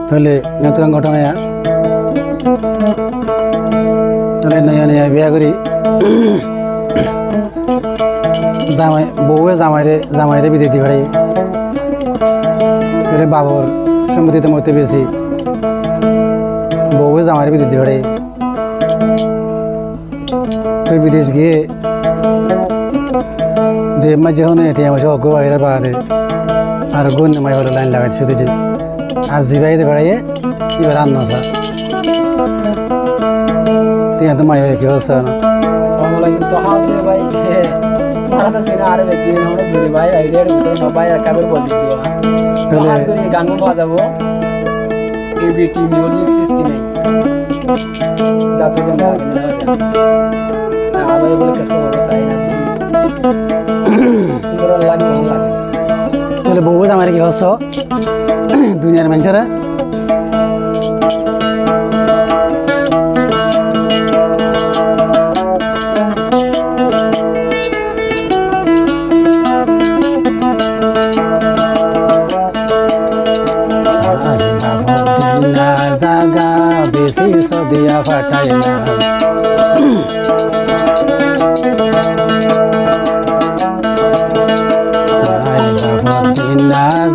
তাহলে নতুন ঘটনা তাহলে নয়া নয়া বিয়া করি জামাই বউয়ে জামাইরে বিদায় দি ভাই তাহলে বাবর সম্মতিতে মতে বেশি বউয়ে জামাইরে বিদায় দি ভাই তো বিদেশ গিয়ে যে মা যখন এটিএম এসে অগ্র বাইরে বাদে আর গুণ মাই হলো লাইন লাগাচ্ছি শুধু যে আর জিবাইতে বেড়াইয়ে এবার রান্না সা তুই তো মাই কি হচ্ছে না তো হাসবে ভাই মারা তো সিনা আরে ব্যক্তি হলো জুরি ভাই আইডিয়ার ভিতরে সবাই একাবার বল দিও তো হাত করে গান বাজাবো এবিটি মিউজিক সিস্টেমে যাতে যেন লাগে না আবার এগুলো কেসো হবে চাই না সুন্দর লাগে ভালো লাগে তাহলে বউ জামাইরে কি হচ্ছে দুনিয়ার মানুষেরা জাগা বেশি সদিয়া ফাটাইলাম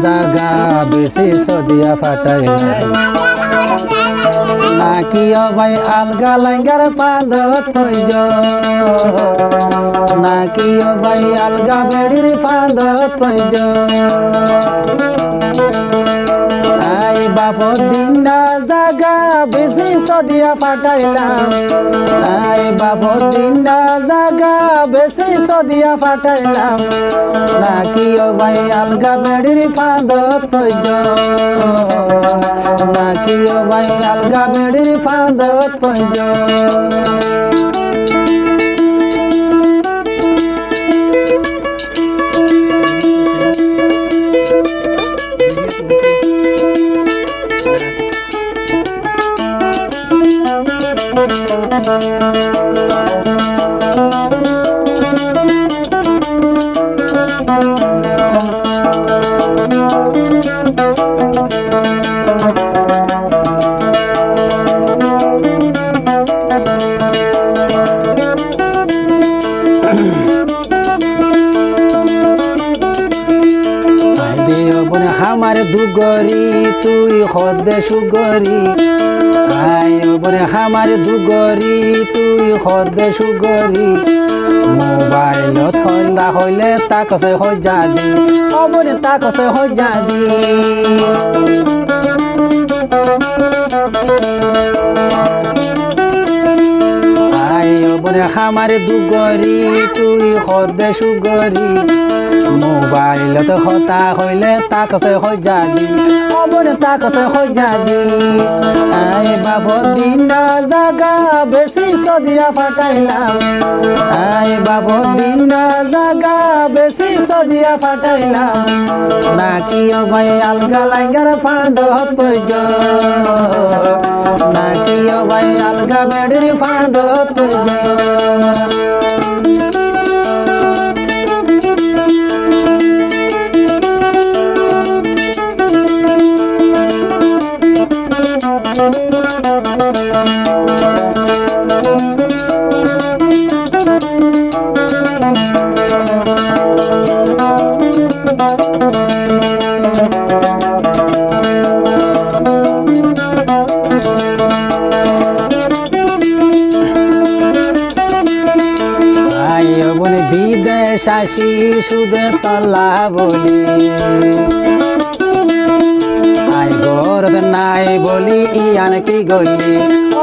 জাগা বেশি সদিয়া ফাটাইলাম নাকি ভাই আলগা লাইঙ্গার পাঁদত তৈজ নাকি ভাই আলগা বেড়ির পাঁদত তৈজ আই বাপর দিন না জাগা বেশি সদিয়া ফাটাইলাম আই বাপর দিন না জাগা বেশি সদিয়া ফাটাইলাম নাকি ভাই আলগা বেড়ির পাঁদত তৈজ নাকি ভাই আলগা বেড়ির পাঁদত তৈজ हमारे दुगरी तुई खदे सुगरी आय बरे हमारे दुगरी तुई खदे सुगरी मोबाइल ठंडा हইলে ताकसे हजा दी बरे ताकसे हजा दी आय बरे हमारे दुगरी तुई खदे सुगरी मोबाइल तो हता हইলে ताकसे हजा दी बरे ताकसे हजा दी आय बाबो दिन জাগা বেশি সদিয়া ফাটাইলাম আয় বাবো দিন জাগা বেশি সদিয়া ফাটাইলাম নাকি ভাই আলগা লাইঙ্গার ফাঁদত তৈজ নাকি ভাই আলগা বেড়ির ফাঁদত তৈজ বিদেশ আসি সুদে তলা বলি আই গরদ নাই বলি ইয়ান কি গলি